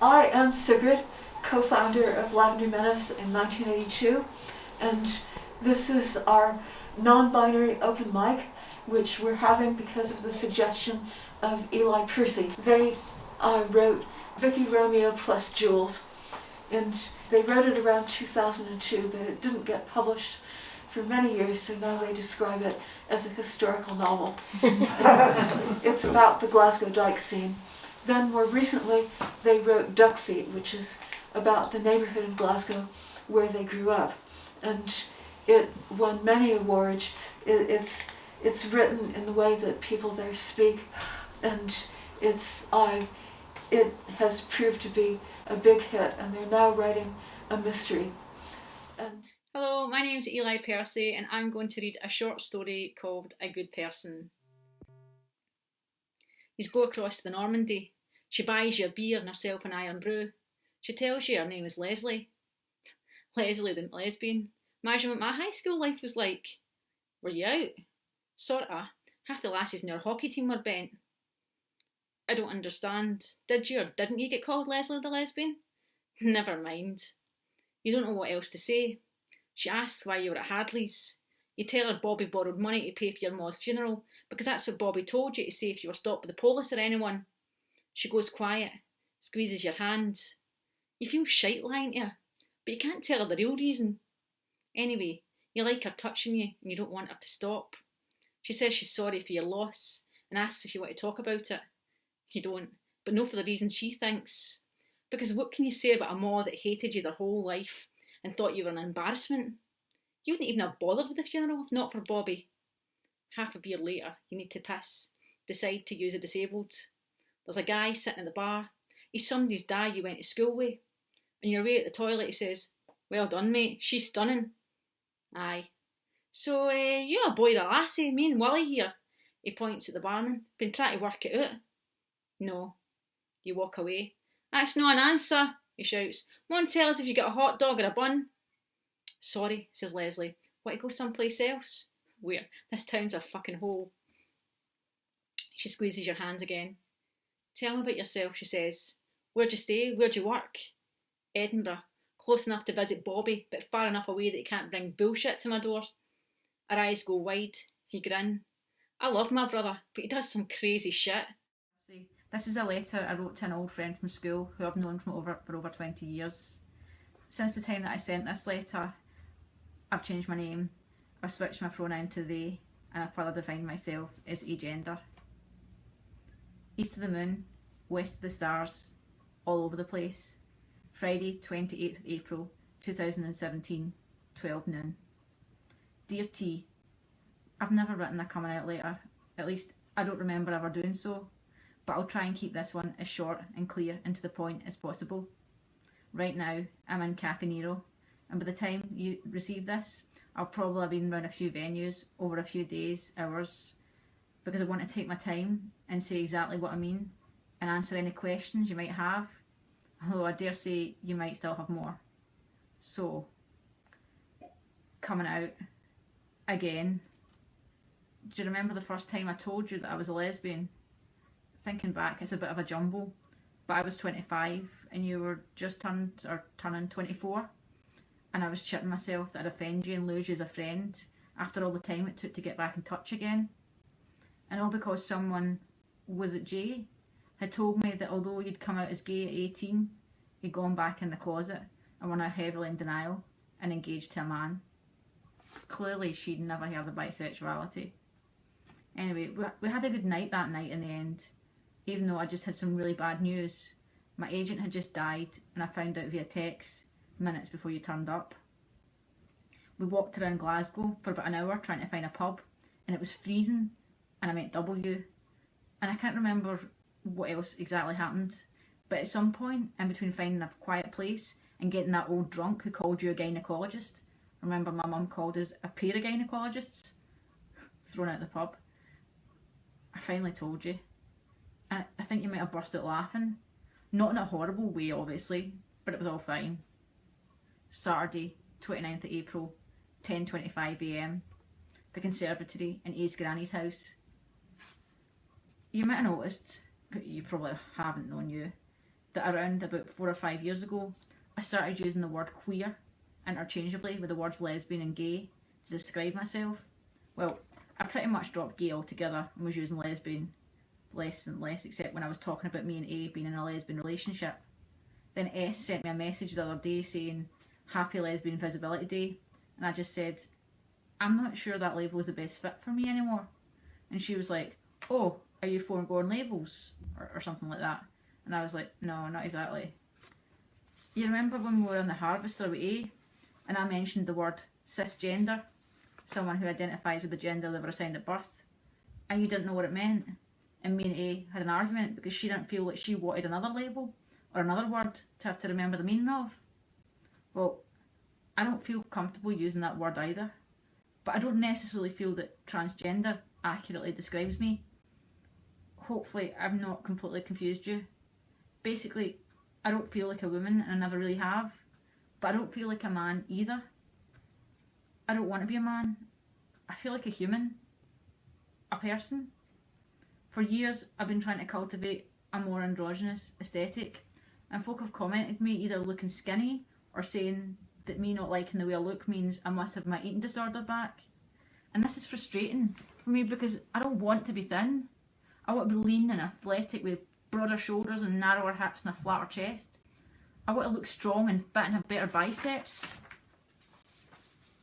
I am Sigrid, co-founder of Lavender Menace in 1982, and this is our non-binary open mic, which we're having because of the suggestion of Ely Percy. They wrote Vicky Romeo plus Jules, and they wrote it around 2002, but it didn't get published for many years, so now they describe it as a historical novel. It's about the Glasgow Dyke scene. Then more recently, they wrote Duck Feet, which is about the neighbourhood in Glasgow where they grew up. And it won many awards. It's written in the way that people there speak, and it has proved to be a big hit, and they're now writing a mystery. Hello, my name's Ely Percy, and I'm going to read a short story called A Good Person. You go across to the Normandy. She buys you a beer and herself an iron brew. She tells you her name is Leslie. Leslie the lesbian. Imagine what my high school life was like. Were you out? Sorta. Half the lasses in your hockey team were bent. I don't understand. Did you or didn't you get called Leslie the lesbian? Never mind. You don't know what else to say. She asks why you were at Hadley's. You tell her Bobby borrowed money to pay for your mom's funeral because that's what Bobby told you to say if you were stopped by the police or anyone. She goes quiet, squeezes your hand. You feel shite lying to her, but you can't tell her the real reason. Anyway, you like her touching you and you don't want her to stop. She says she's sorry for your loss and asks if you want to talk about it. You don't, but no for the reason she thinks. Because what can you say about a ma that hated you their whole life and thought you were an embarrassment? You wouldn't even have bothered with the funeral if not for Bobby. Half a beer later, you need to piss. Decide to use a disabled. There's a guy sitting at the bar. He's somebody's dad you went to school with. On your way at the toilet he says, "Well done mate, she's stunning." Aye. "So, you a boy or a lassie, me and Willie here." He points at the barman. "Been trying to work it out." "No." You walk away. "That's not an answer," he shouts. "Won't tell us if you got a hot dog or a bun." "Sorry," says Leslie. "Want to go someplace else?" "Where? This town's a fucking hole." She squeezes your hand again. "Tell me about yourself," she says. "Where'd you stay? Where'd you work?" "Edinburgh. Close enough to visit Bobby, but far enough away that he can't bring bullshit to my door." Her eyes go wide. You grin. "I love my brother, but he does some crazy shit." This is a letter I wrote to an old friend from school who I've known for over 20 years. Since the time that I sent this letter, I've changed my name, I've switched my pronoun to they, and I've further defined myself as agender. East of the moon, west of the stars, all over the place. Friday, 28th of April, 2017, 12 noon. Dear T, I've never written a coming out letter, at least I don't remember ever doing so, but I'll try and keep this one as short and clear and to the point as possible. Right now, I'm in Capinero, and by the time you receive this, I'll probably have been around a few venues over a few days, hours, because I want to take my time and say exactly what I mean and answer any questions you might have, although I dare say you might still have more. So, coming out again. Do you remember the first time I told you that I was a lesbian? Thinking back, it's a bit of a jumble, but I was 25 and you were just turning 24, and I was shitting myself that I'd offend you and lose you as a friend after all the time it took to get back in touch again. And all because someone, was it Jay, had told me that although you'd come out as gay at 18, you'd gone back in the closet and were now heavily in denial and engaged to a man. Clearly she'd never heard of bisexuality. Anyway, we had a good night that night in the end, even though I just had some really bad news. My agent had just died and I found out via text minutes before you turned up. We walked around Glasgow for about an hour trying to find a pub, and it was freezing, and I meant W, and I can't remember what else exactly happened, but at some point in between finding a quiet place and getting that old drunk who called you a gynaecologist, remember my mum called us a pair of gynecologists, thrown out the pub, I finally told you. And I think you might have burst out laughing. Not in a horrible way, obviously, but it was all fine. Saturday, 29th of April, 10:25am, the conservatory in A's granny's house. You might have noticed, but you probably haven't known you, that around about 4 or 5 years ago, I started using the word queer interchangeably with the words lesbian and gay to describe myself. Well, I pretty much dropped gay altogether and was using lesbian less and less, except when I was talking about me and A being in a lesbian relationship. Then S sent me a message the other day saying, "Happy Lesbian Visibility Day," and I just said, "I'm not sure that label is the best fit for me anymore." And she was like, "Oh, are you foregoing labels?" or something like that. And I was like, "No, not exactly." You remember when we were on the Harvester with A, and I mentioned the word cisgender, someone who identifies with the gender they were assigned at birth, and you didn't know what it meant? And me and A had an argument because she didn't feel like she wanted another label or another word to have to remember the meaning of. Well, I don't feel comfortable using that word either, but I don't necessarily feel that transgender accurately describes me. Hopefully I've not completely confused you. Basically, I don't feel like a woman and I never really have, but I don't feel like a man either. I don't want to be a man. I feel like a human, a person. For years I've been trying to cultivate a more androgynous aesthetic, and folk have commented me either looking skinny or saying that me not liking the way I look means I must have my eating disorder back. And this is frustrating for me because I don't want to be thin. I want to be lean and athletic with broader shoulders and narrower hips and a flatter chest. I want to look strong and fit and have better biceps.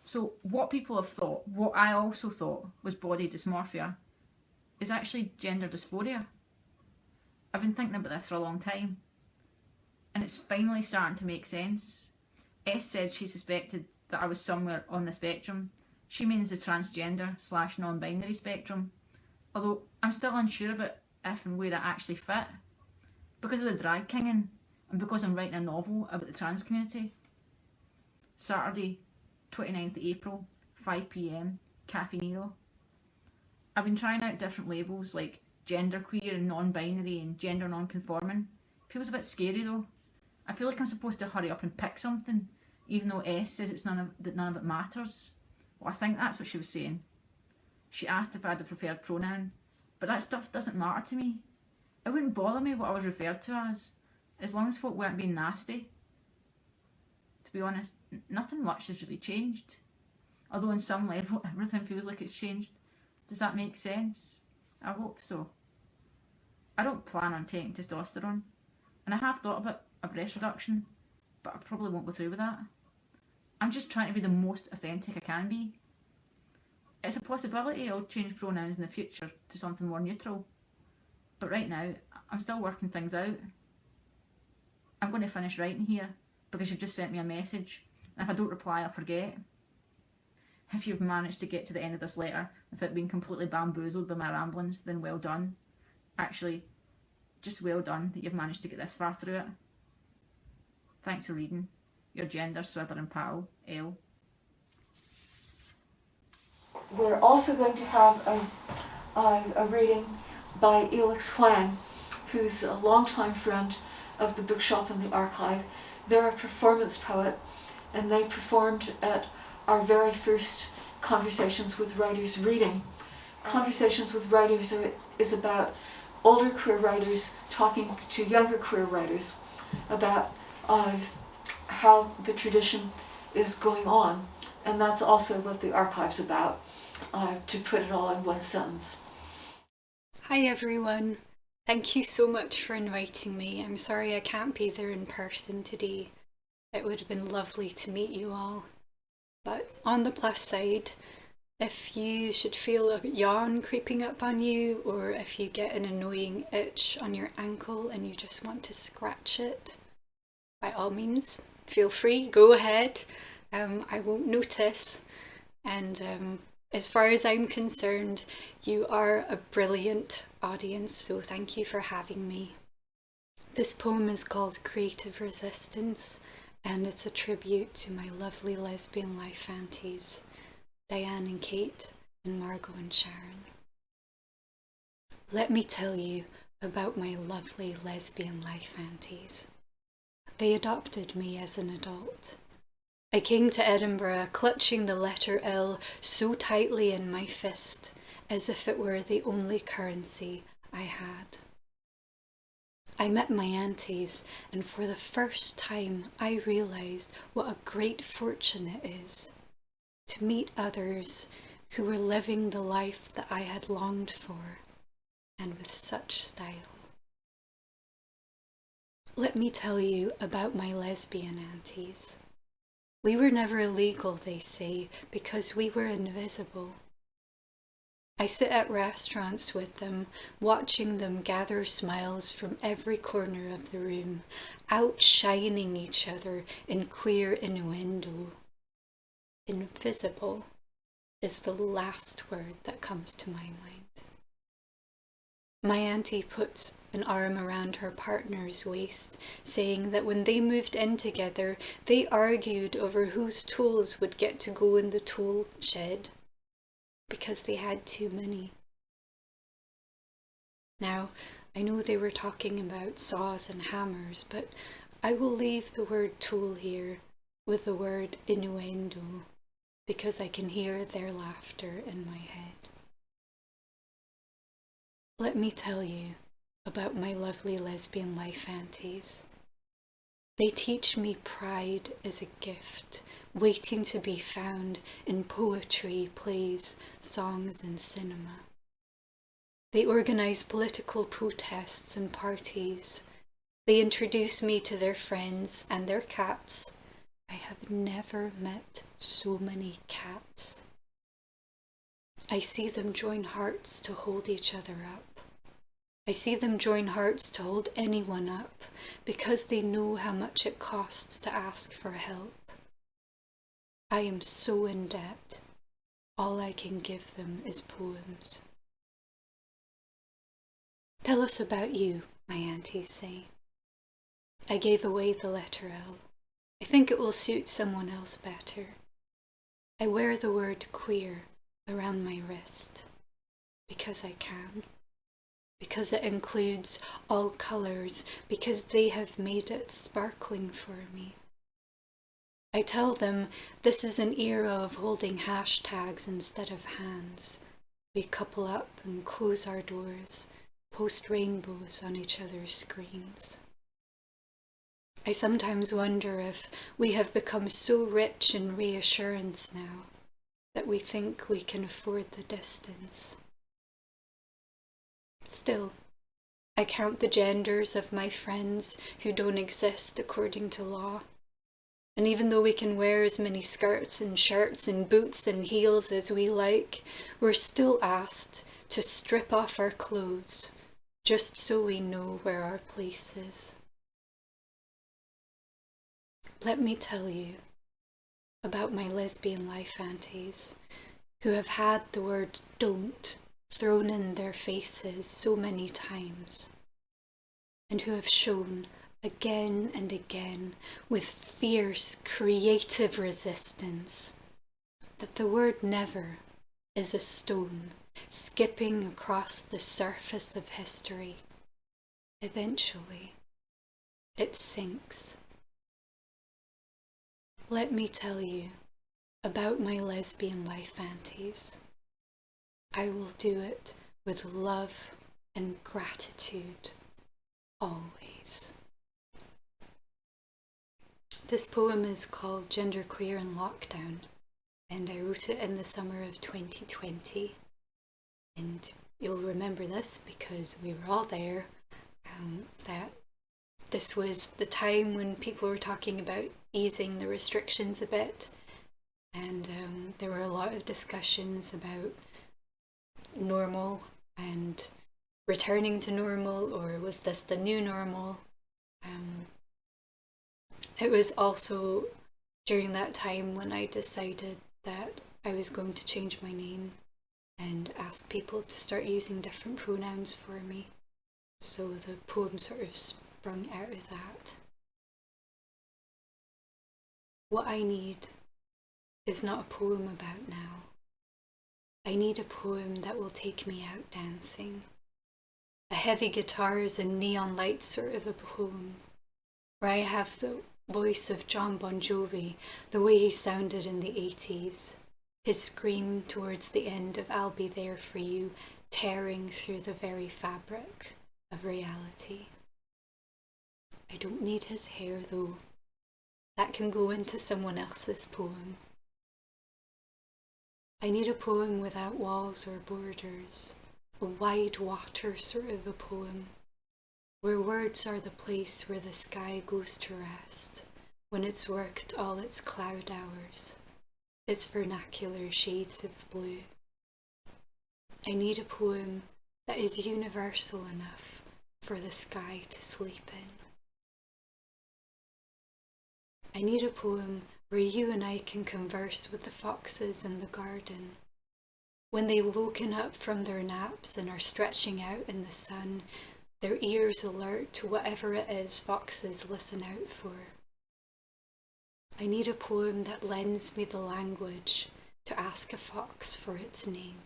So what people have thought, what I also thought was body dysmorphia, is actually gender dysphoria. I've been thinking about this for a long time, and it's finally starting to make sense. S said she suspected that I was somewhere on the spectrum. She means the transgender / non-binary spectrum, although I'm still unsure about if and where I actually fit, because of the drag kinging and because I'm writing a novel about the trans community. Saturday, 29th April, 5 PM, Cafe Nero. I've been trying out different labels like genderqueer and non-binary and gender non-conforming. Feels a bit scary though. I feel like I'm supposed to hurry up and pick something, even though S says that none of it matters. Well, I think that's what she was saying. She asked if I had a preferred pronoun, but that stuff doesn't matter to me. It wouldn't bother me what I was referred to as long as folk weren't being nasty. To be honest, nothing much has really changed. Although on some level, everything feels like it's changed. Does that make sense? I hope so. I don't plan on taking testosterone, and I have thought about a breast reduction, but I probably won't go through with that. I'm just trying to be the most authentic I can be. It's a possibility I'll change pronouns in the future to something more neutral, but right now I'm still working things out. I'm going to finish writing here because you've just sent me a message, and if I don't reply I'll forget. If you've managed to get to the end of this letter without being completely bamboozled by my ramblings, then well done. Actually, just well done that you've managed to get this far through it. Thanks for reading. Your gender swithering pal, Elle. We're also going to have a reading by Elix Hwang, who's a longtime friend of the bookshop and the archive. They're a performance poet, and they performed at our very first Conversations with Writers reading. Conversations with Writers is about older queer writers talking to younger queer writers about how the tradition is going on, and that's also what the archive's about, to put it all in one sentence. Hi everyone, thank you so much for inviting me. I'm sorry I can't be there in person today. It would have been lovely to meet you all. But on the plus side, if you should feel a yawn creeping up on you, or if you get an annoying itch on your ankle and you just want to scratch it, by all means, feel free, go ahead. I won't notice. And as far as I'm concerned, you are a brilliant audience, so thank you for having me. This poem is called Creative Resistance, and it's a tribute to my lovely lesbian life aunties, Diane and Kate, and Margot and Sharon. Let me tell you about my lovely lesbian life aunties. They adopted me as an adult. I came to Edinburgh clutching the letter L so tightly in my fist, as if it were the only currency I had. I met my aunties, and for the first time I realised what a great fortune it is to meet others who were living the life that I had longed for, and with such style. Let me tell you about my lesbian aunties. We were never legal, they say, because we were invisible. I sit at restaurants with them, watching them gather smiles from every corner of the room, outshining each other in queer innuendo. Invisible is the last word that comes to my mind. My auntie puts an arm around her partner's waist, saying that when they moved in together, they argued over whose tools would get to go in the tool shed, because they had too many. Now, I know they were talking about saws and hammers, but I will leave the word tool here with the word innuendo, because I can hear their laughter in my head. Let me tell you about my lovely lesbian life aunties. They teach me pride as a gift, waiting to be found in poetry, plays, songs, and cinema. They organise political protests and parties. They introduce me to their friends and their cats. I have never met so many cats. I see them join hearts to hold each other up. I see them join hearts to hold anyone up because they know how much it costs to ask for help. I am so in debt. All I can give them is poems. Tell us about you, my aunties say. I gave away the letter L. I think it will suit someone else better. I wear the word queer around my wrist because I can. Because it includes all colours, because they have made it sparkling for me. I tell them this is an era of holding hashtags instead of hands. We couple up and close our doors, post rainbows on each other's screens. I sometimes wonder if we have become so rich in reassurance now that we think we can afford the distance. Still, I count the genders of my friends who don't exist according to law. And even though we can wear as many skirts and shirts and boots and heels as we like, we're still asked to strip off our clothes just so we know where our place is. Let me tell you about my lesbian life aunties who have had the word don't thrown in their faces so many times, and who have shown again and again with fierce creative resistance that the word never is a stone skipping across the surface of history. Eventually, it sinks. Let me tell you about my lesbian life aunties. I will do it with love and gratitude, always. This poem is called Genderqueer in Lockdown, and I wrote it in the summer of 2020. And you'll remember this because we were all there, that this was the time when people were talking about easing the restrictions a bit, and there were a lot of discussions about normal and returning to normal, or was this the new normal? It was also during that time when I decided that I was going to change my name and ask people to start using different pronouns for me. So the poem sort of sprung out of that. What I need is not a poem about now. I need a poem that will take me out dancing. A heavy guitars and neon lights sort of a poem, where I have the voice of John Bon Jovi, the way he sounded in the 80s, his scream towards the end of I'll Be There For You, tearing through the very fabric of reality. I don't need his hair though. That can go into someone else's poem. I need a poem without walls or borders, a wide water sort of a poem, where words are the place where the sky goes to rest, when it's worked all its cloud hours, its vernacular shades of blue. I need a poem that is universal enough for the sky to sleep in. I need a poem where you and I can converse with the foxes in the garden. When they've woken up from their naps and are stretching out in the sun, their ears alert to whatever it is foxes listen out for. I need a poem that lends me the language to ask a fox for its name.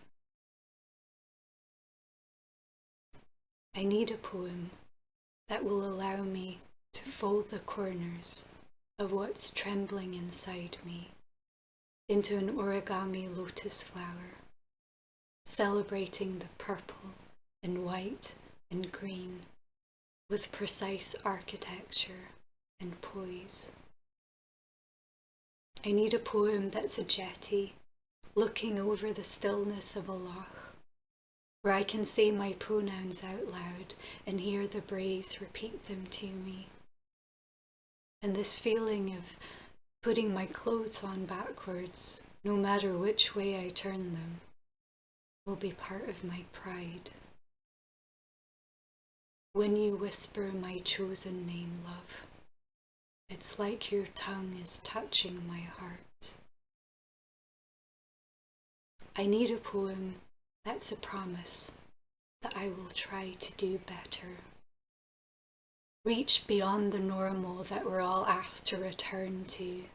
I need a poem that will allow me to fold the corners of what's trembling inside me into an origami lotus flower, celebrating the purple and white and green with precise architecture and poise. I need a poem that's a jetty, looking over the stillness of a loch, where I can say my pronouns out loud and hear the breeze repeat them to me. And this feeling of putting my clothes on backwards, no matter which way I turn them, will be part of my pride. When you whisper my chosen name, love, it's like your tongue is touching my heart. I need a poem that's a promise that I will try to do better. Reach beyond the normal that we're all asked to return to,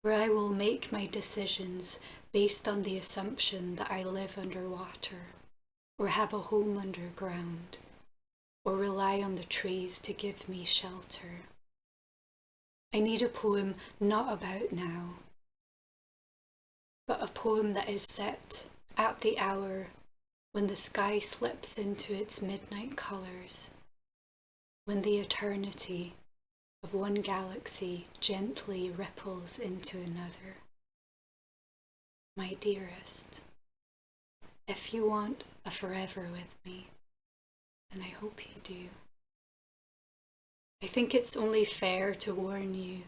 where I will make my decisions based on the assumption that I live underwater, or have a home underground, or rely on the trees to give me shelter. I need a poem not about now, but a poem that is set at the hour when the sky slips into its midnight colours, when the eternity of one galaxy gently ripples into another. My dearest, if you want a forever with me, and I hope you do, I think it's only fair to warn you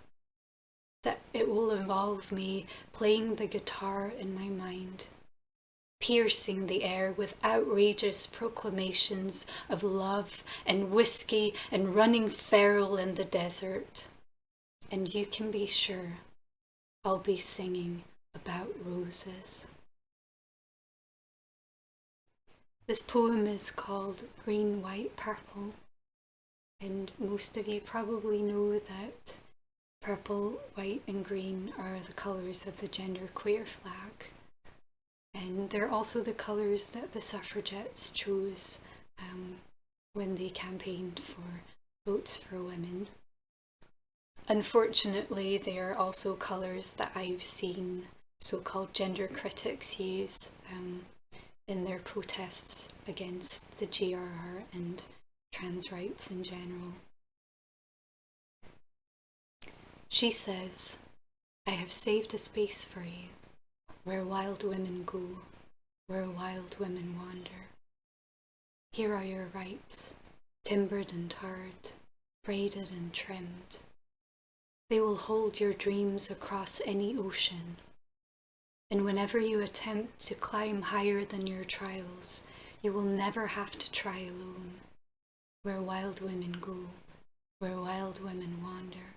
that it will involve me playing the guitar in my mind, piercing the air with outrageous proclamations of love and whiskey and running feral in the desert. And you can be sure I'll be singing about roses. This poem is called Green, White, Purple, and most of you probably know that purple, white and green are the colours of the genderqueer flag. And they're also the colours that the suffragettes chose when they campaigned for votes for women. Unfortunately, they are also colours that I've seen so-called gender critics use in their protests against the GRR and trans rights in general. She says, I have saved a space for you, where wild women go, where wild women wander. Here are your rights, timbered and tarred, braided and trimmed. They will hold your dreams across any ocean. And whenever you attempt to climb higher than your trials, you will never have to try alone. Where wild women go, where wild women wander.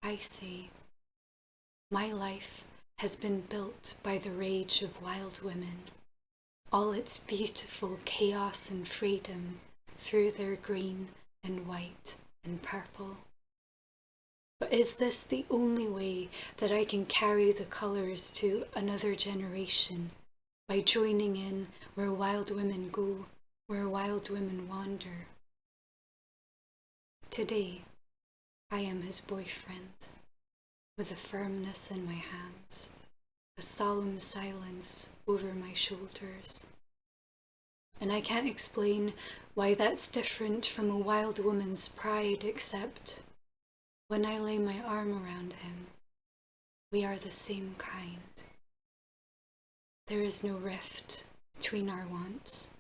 I say, my life has been built by the rage of wild women, all its beautiful chaos and freedom through their green and white and purple. But is this the only way that I can carry the colours to another generation, by joining in where wild women go, where wild women wander? Today, I am his boyfriend, with a firmness in my hands, a solemn silence over my shoulders. and I can't explain why that's different from a wild woman's pride, except when I lay my arm around him, we are the same kind. There is no rift between our wants,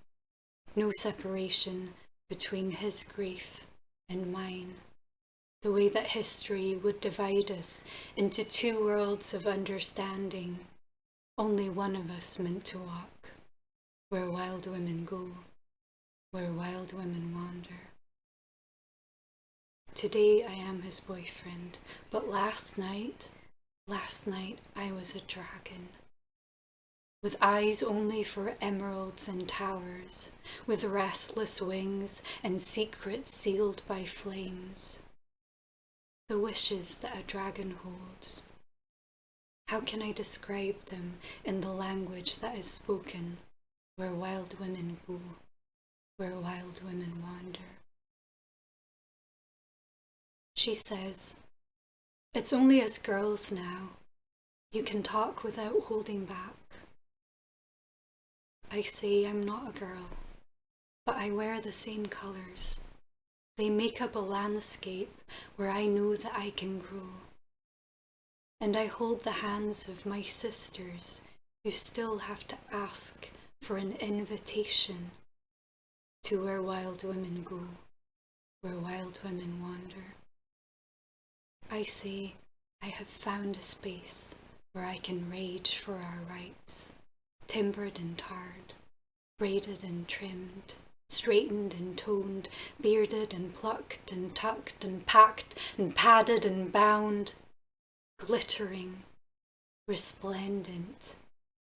no separation between his grief and mine, the way that history would divide us into two worlds of understanding, only one of us meant to walk where wild women go, where wild women wander. Today I am his boyfriend, but last night I was a dragon. With eyes only for emeralds and towers, with restless wings and secrets sealed by flames. The wishes that a dragon holds. How can I describe them in the language that is spoken, where wild women go, where wild women wander? She says, "It's only us girls now. You can talk without holding back." I say I'm not a girl, but I wear the same colors. They make up a landscape where I know that I can grow. And I hold the hands of my sisters who still have to ask for an invitation to where wild women go, where wild women wander. I say I have found a space where I can rage for our rights, timbered and tarred, braided and trimmed, straightened and toned, bearded and plucked and tucked and packed and padded and bound, glittering, resplendent,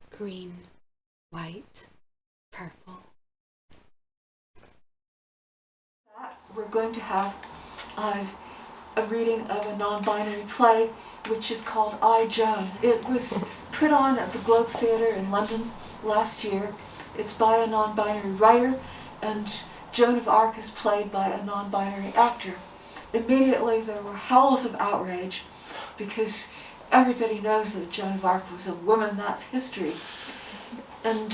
green, white, purple. We're going to have a reading of a non-binary play which is called I, Joan. It was put on at the Globe Theatre in London last year. It's by a non-binary writer, and Joan of Arc is played by a non-binary actor. Immediately there were howls of outrage because everybody knows that Joan of Arc was a woman, that's history. And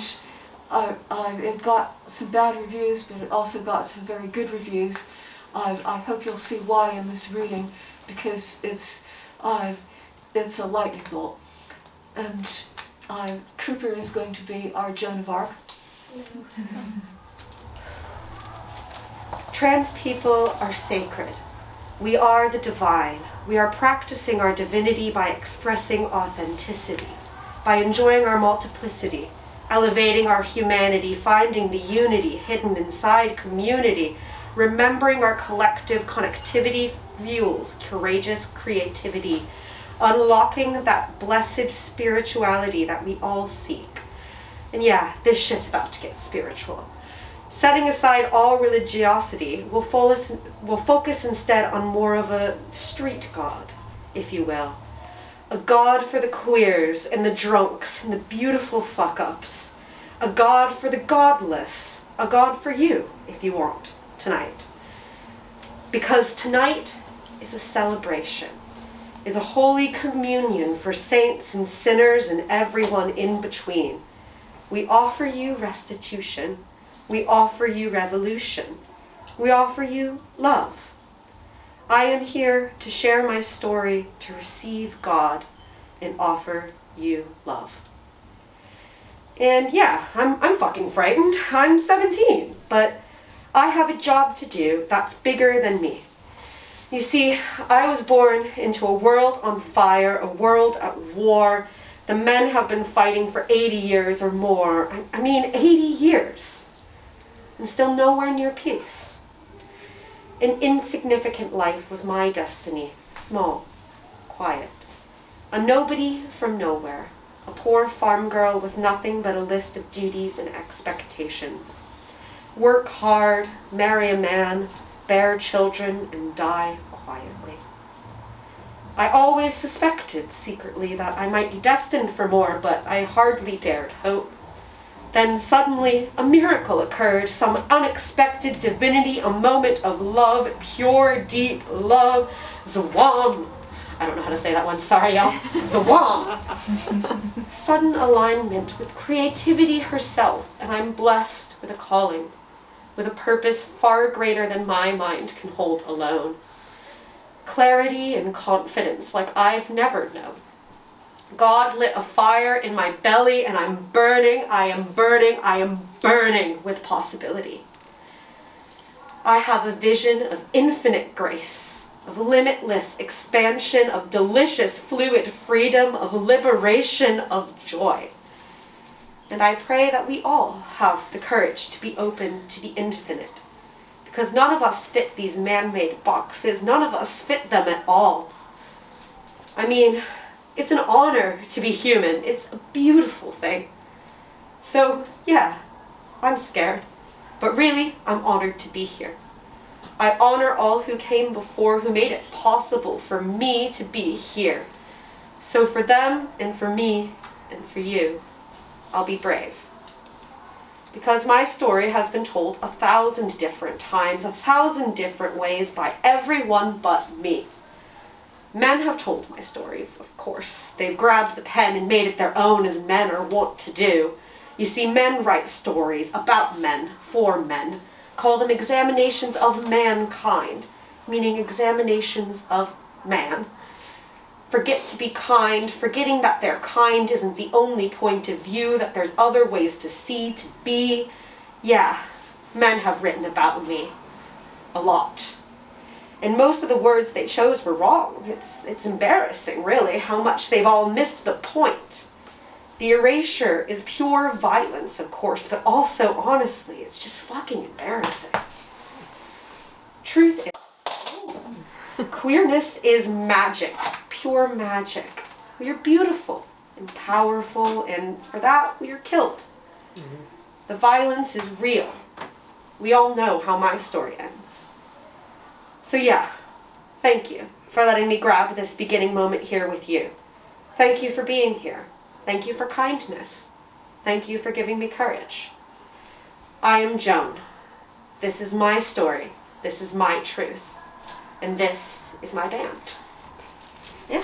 it got some bad reviews, but it also got some very good reviews. I hope you'll see why in this reading, because it's a lightning bolt. And Cooper is going to be our Joan of Arc. Trans people are sacred. We are the divine. We are practicing our divinity by expressing authenticity, by enjoying our multiplicity, elevating our humanity, finding the unity hidden inside community, remembering our collective connectivity fuels courageous creativity, unlocking that blessed spirituality that we all seek. And yeah, this shit's about to get spiritual. Setting aside all religiosity, we'll focus instead on more of a street god, if you will. A god for the queers and the drunks and the beautiful fuck-ups. A god for the godless. A god for you, if you want, tonight. Because tonight is a celebration, is a holy communion for saints and sinners and everyone in between. We offer you restitution. We offer you revolution. We offer you love. I am here to share my story, to receive God, and offer you love. And yeah, I'm fucking frightened. I'm 17, but I have a job to do that's bigger than me. You see, I was born into a world on fire, a world at war. The men have been fighting for 80 years or more. I mean, 80 years. And still nowhere near peace. An insignificant life was my destiny, small, quiet. A nobody from nowhere, a poor farm girl with nothing but a list of duties and expectations. Work hard, marry a man, bear children, and die quietly. I always suspected secretly that I might be destined for more, but I hardly dared hope. Then suddenly a miracle occurred, some unexpected divinity, a moment of love, pure, deep love. Zwam! I don't know how to say that one, sorry y'all. Zwam! Sudden alignment with creativity herself, and I'm blessed with a calling, with a purpose far greater than my mind can hold alone. Clarity and confidence like I've never known. God lit a fire in my belly and I'm burning, I am burning, I am burning with possibility. I have a vision of infinite grace, of limitless expansion, of delicious fluid freedom, of liberation, of joy. And I pray that we all have the courage to be open to the infinite, because none of us fit these man-made boxes. None of us fit them at all. I mean, it's an honor to be human. It's a beautiful thing. So, yeah, I'm scared, but really, I'm honored to be here. I honor all who came before, who made it possible for me to be here. So for them, and for me, and for you, I'll be brave. Because my story has been told 1,000 different times, 1,000 different ways by everyone but me. Men have told my story, of course. They've grabbed the pen and made it their own, as men are wont to do. You see, men write stories about men, for men. Call them examinations of mankind, meaning examinations of man. Forget to be kind, forgetting that their kind isn't the only point of view, that there's other ways to see, to be. Yeah, men have written about me. A lot. And most of the words they chose were wrong. It's embarrassing, really, how much they've all missed the point. The erasure is pure violence, of course, but also, honestly, it's just fucking embarrassing. Truth is, queerness is magic, pure magic. We are beautiful and powerful, and for that, we are killed. The violence is real. We all know how my story ends. So yeah, thank you for letting me grab this beginning moment here with you. Thank you for being here. Thank you for kindness. Thank you for giving me courage. I am Joan. This is my story. This is my truth. And this is my band. Yeah.